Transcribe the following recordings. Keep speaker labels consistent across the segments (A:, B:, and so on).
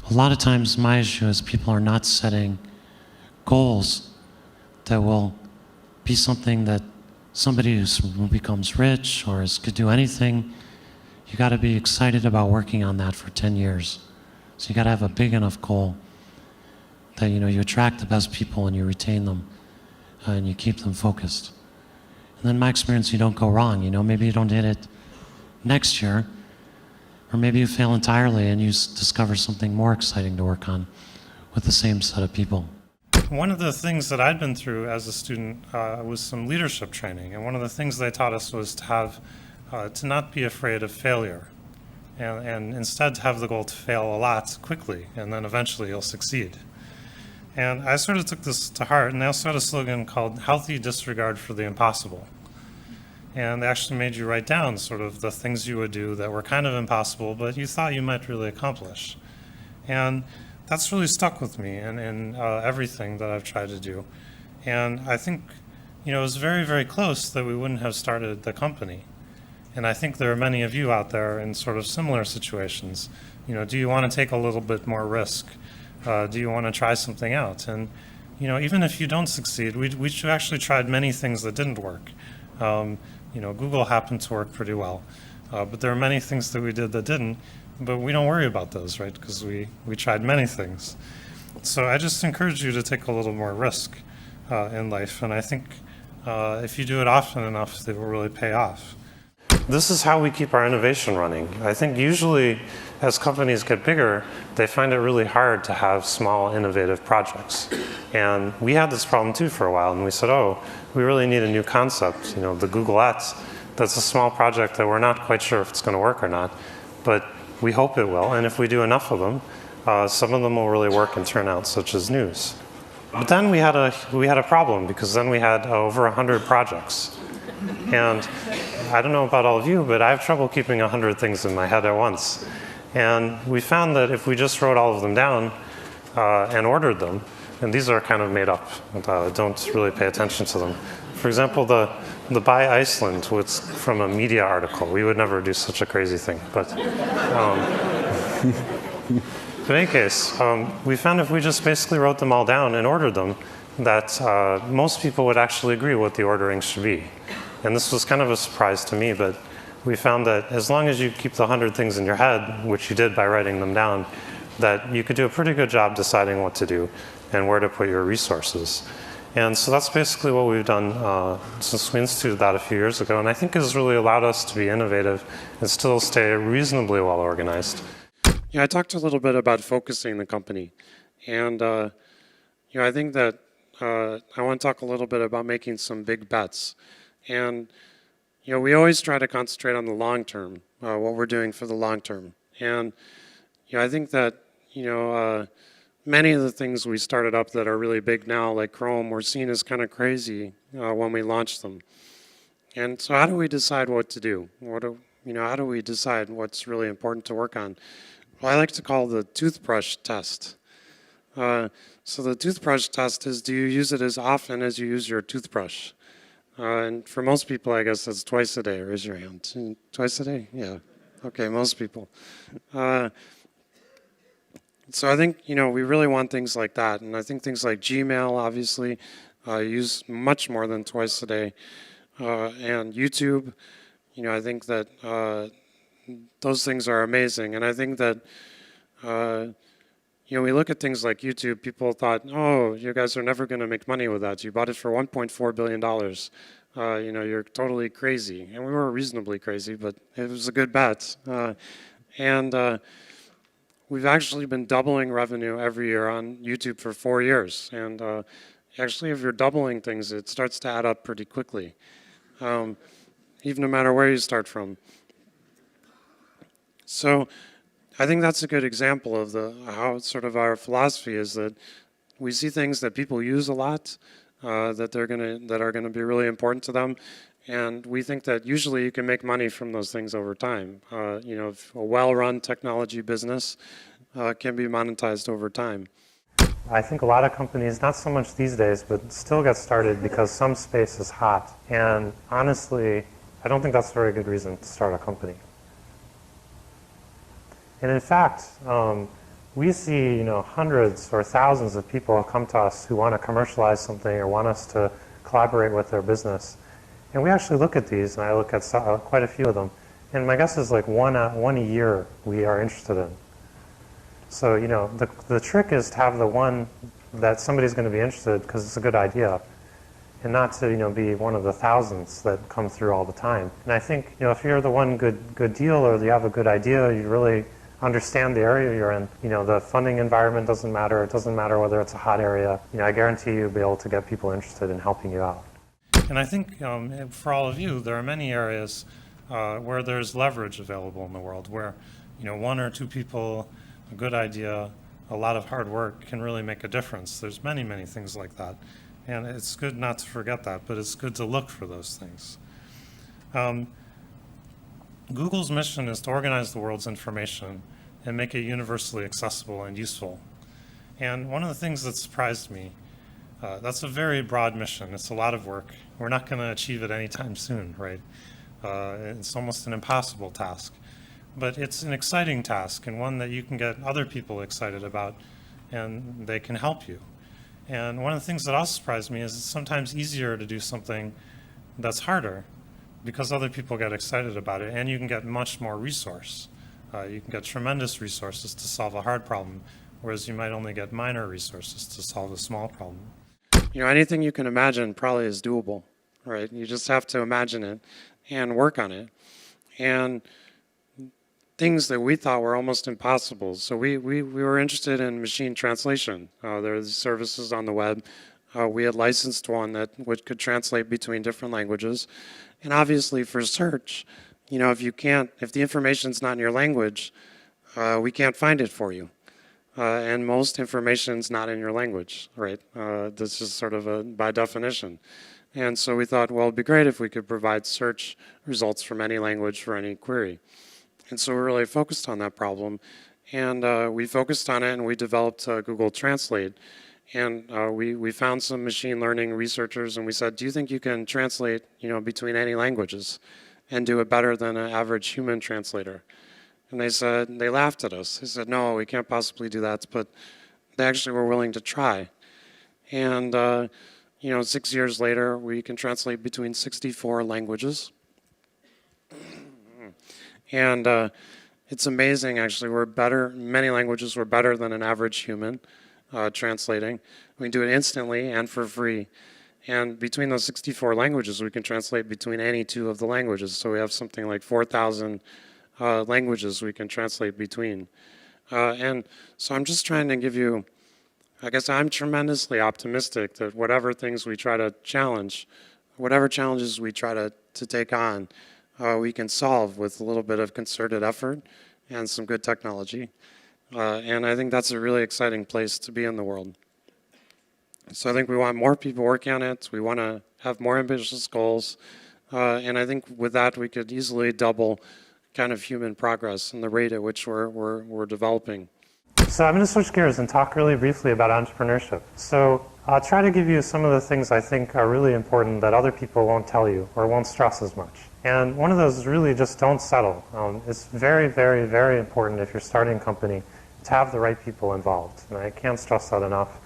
A: A lot of times my issue is people are not setting goals that will be something that somebody who becomes rich or could do anything. You got to be excited about working on that for 10 years. So you got to have a big enough goal that you attract the best people and you retain them and you keep them focused. And then in my experience, you don't go wrong. Maybe you don't hit it next year, or maybe you fail entirely and you discover something more exciting to work on with the same set of people.
B: One of the things that I'd been through as a student was some leadership training, and one of the things they taught us was to not be afraid of failure, and instead to have the goal to fail a lot quickly, and then eventually you'll succeed. And I sort of took this to heart, and they also had a slogan called "Healthy Disregard for the Impossible." And they actually made you write down sort of the things you would do that were kind of impossible, but you thought you might really accomplish. And that's really stuck with me in everything that I've tried to do. And I think, it was very, very close that we wouldn't have started the company. And I think there are many of you out there in sort of similar situations. Do you want to take a little bit more risk? Do you want to try something out? And, even if you don't succeed, we actually tried many things that didn't work. Google happened to work pretty well, but there are many things that we did that didn't, but we don't worry about those, right? Because we tried many things. So I just encourage you to take a little more risk in life, and I think if you do it often enough, it will really pay off. This is how we keep our innovation running. I think usually as companies get bigger, they find it really hard to have small, innovative projects. And we had this problem too for a while, and we said, oh, we really need a new concept, the Google Ads. That's a small project that we're not quite sure if it's going to work or not, but we hope it will, and if we do enough of them, some of them will really work and turn out, such as news. But then we had a problem, because then we had over 100 projects. And I don't know about all of you, but I have trouble keeping 100 things in my head at once. And we found that if we just wrote all of them down and ordered them, and these are kind of made up, don't really pay attention to them. For example, the Buy Iceland was from a media article. We would never do such a crazy thing. But in any case, we found if we just basically wrote them all down and ordered them, that most people would actually agree what the ordering should be. And this was kind of a surprise to me, but we found that as long as you keep the 100 things in your head, which you did by writing them down, that you could do a pretty good job deciding what to do and where to put your resources. And so that's basically what we've done since we instituted that a few years ago, and I think has really allowed us to be innovative and still stay reasonably well organized. Yeah, I talked a little bit about focusing the company, and I think that I want to talk a little bit about making some big bets. And we always try to concentrate on the long term, what we're doing for the long term. And I think that many of the things we started up that are really big now, like Chrome, were seen as kind of crazy when we launched them. And so how do we decide what to do? How do we decide what's really important to work on? Well, I like to call the toothbrush test. So the toothbrush test is, do you use it as often as you use your toothbrush? And for most people, I guess that's twice a day. Raise your hand. Twice a day? Yeah. Okay, most people. So I think, we really want things like that. And I think things like Gmail, obviously, use much more than twice a day. And YouTube, I think that those things are amazing. And I think that, we look at things like YouTube, people thought, oh, you guys are never going to make money with that. You bought it for $1.4 billion. You're totally crazy. And we were reasonably crazy, but it was a good bet. And we've actually been doubling revenue every year on YouTube for 4 years. And actually, if you're doubling things, it starts to add up pretty quickly, even no matter where you start from. So I think that's a good example of how sort of our philosophy is that we see things that people use a lot, that are gonna be really important to them, and we think that usually you can make money from those things over time. A well-run technology business can be monetized over time. I think a lot of companies, not so much these days, but still get started because some space is hot. And honestly, I don't think that's a very good reason to start a company. And in fact,
C: we see, hundreds or thousands of people come to us who want to commercialize something or want us to collaborate with their business. And we actually look at these, and I look at quite a few of them. And my guess is like one a year we are interested in. So, the trick is to have the one that somebody's going to be interested because it's a good idea, and not to, be one of the thousands that come through all the time. And I think, if you're the one good deal or you have a good idea, you really understand the area you're in. The funding environment doesn't matter. It doesn't matter whether it's a hot area. I guarantee you'll be able to get people interested in helping you out.
B: And I think for all of you, there are many areas where there's leverage available in the world, where one or two people, a good idea, a lot of hard work can really make a difference. There's many, many things like that. And it's good not to forget that, but it's good to look for those things. Google's mission is to organize the world's information and make it universally accessible and useful. And one of the things that surprised me, that's a very broad mission. It's a lot of work. We're not going to achieve it anytime soon, right? It's almost an impossible task. But it's an exciting task, and one that you can get other people excited about, and they can help you. And one of the things that also surprised me is it's sometimes easier to do something that's harder because other people get excited about it, and you can get much more resource. You can get tremendous resources to solve a hard problem, whereas you might only get minor resources to solve a small problem. Anything you can imagine probably is doable, right? You just have to imagine it and work on it. And things that we thought were almost impossible. So we were interested in machine translation. There are these services on the web. We had licensed one that could translate between different languages. And obviously for search, if the information's not in your language, we can't find it for you. And most information's not in your language, right? This is sort of by definition. And so we thought, well, it'd be great if we could provide search results from any language for any query. And so we really focused on that problem, and we focused on it, and we developed Google Translate. And we found some machine learning researchers, and we said, do you think you can translate, between any languages and do it better than an average human translator? And they laughed at us. They said, no, we can't possibly do that, but they actually were willing to try. And 6 years later, we can translate between 64 languages. And it's amazing, actually. Many languages were better than an average human translating. We can do it instantly and for free. And between those 64 languages, we can translate between any two of the languages. So we have something like 4,000 languages we can translate between. And so I'm just trying to give you, I guess I'm tremendously optimistic that whatever things we try to challenge, whatever challenges we try to take on, we can solve with a little bit of concerted effort and some good technology. And I think that's a really exciting place to be in the world. So I think we want more people working on it. We want to have more ambitious goals. And I think with that, we could easily double kind of human progress and the rate at which we're developing.
C: So I'm going to switch gears and talk really briefly about entrepreneurship. So I'll try to give you some of the things I think are really important that other people won't tell you or won't stress as much. And one of those is really just don't settle. It's very, very, very important if you're starting a company to have the right people involved. And I can't stress that enough.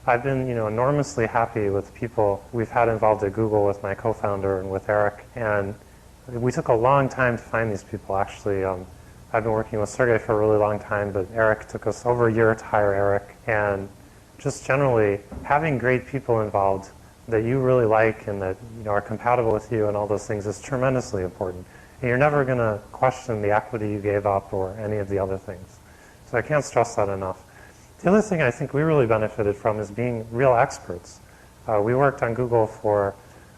C: I've been, enormously happy with people we've had involved at Google with my co-founder and with Eric. And we took a long time to find these people, actually. I've been working with Sergey for a really long time, but Eric took us over a year to hire Eric. And just generally, having great people involved that you really like and that are compatible with you and all those things is tremendously important. And you're never going to question the equity you gave up or any of the other things. So I can't stress that enough. The other thing I think we really benefited from is being real experts. We worked on Google for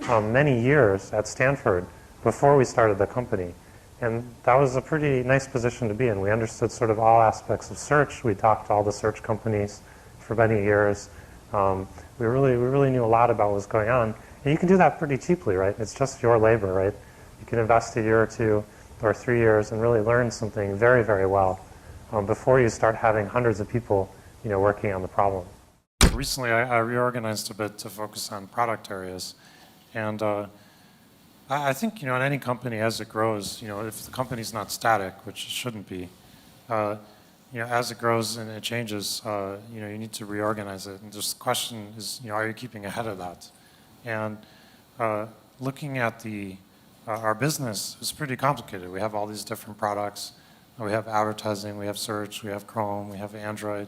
C: many years at Stanford before we started the company. And that was a pretty nice position to be in. We understood sort of all aspects of search. We talked to all the search companies for many years. We really knew a lot about what was going on. And you can do that pretty cheaply, right? It's just your labor, right? You can invest a year or 2 or 3 years and really learn something very, very well before you start having hundreds of people working on the problem.
B: Recently, I reorganized a bit to focus on product areas. And I think, in any company as it grows, if the company's not static, which it shouldn't be, as it grows and it changes, you need to reorganize it. And just the question is, are you keeping ahead of that? And looking at our business is pretty complicated. We have all these different products. We have advertising, we have search, we have Chrome, we have Android,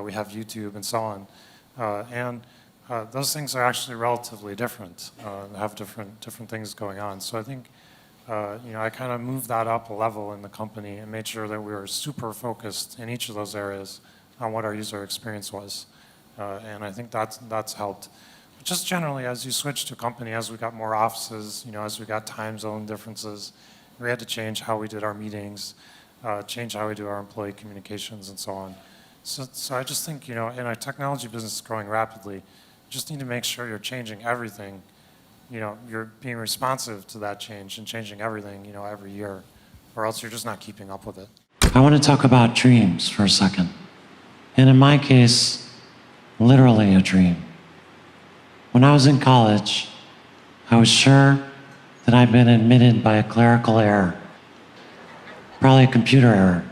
B: we have YouTube, and so on. And those things are actually relatively different. They have different things going on. So I think I kind of moved that up a level in the company and made sure that we were super focused in each of those areas on what our user experience was. And I think that's helped. But just generally, as you switch to a company, as we got more offices, as we got time zone differences, we had to change how we did our meetings, change how we do our employee communications, and so on. So I just think, in our technology business growing rapidly, you just need to make sure you're changing everything. You're being responsive to that change and changing everything, every year, or else you're just not keeping up with it.
A: I want to talk about dreams for a second. And in my case, literally a dream. When I was in college, I was sure that I'd been admitted by a clerical error, probably a computer error.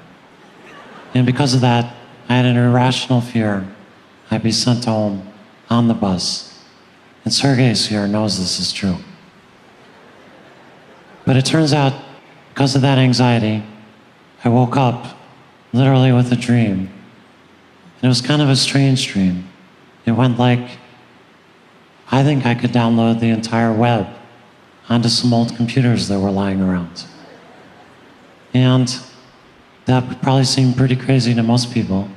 A: And because of that, I had an irrational fear I'd be sent home on the bus. And Sergey's here knows this is true. But it turns out, because of that anxiety, I woke up literally with a dream. And it was kind of a strange dream. It went like, I think I could download the entire web onto some old computers that were lying around. And that would probably seem pretty crazy to most people.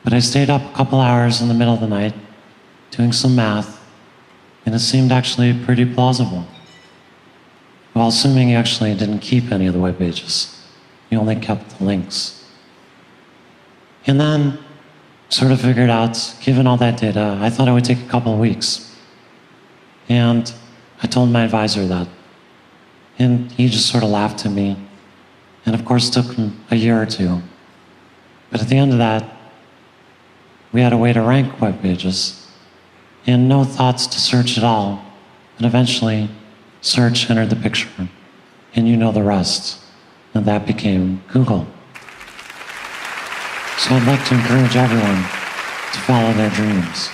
A: But I stayed up a couple hours in the middle of the night doing some math, and it seemed actually pretty plausible. Well, assuming you actually didn't keep any of the web pages. You only kept the links. And then, sort of figured out, given all that data, I thought it would take a couple of weeks. And I told my advisor that. And he just sort of laughed at me. And of course, it took him a year or two. But at the end of that, we had a way to rank web pages. And no thoughts to search at all. And eventually, search entered the picture. And you know the rest. And that became Google. So I'd like to encourage everyone to follow their dreams.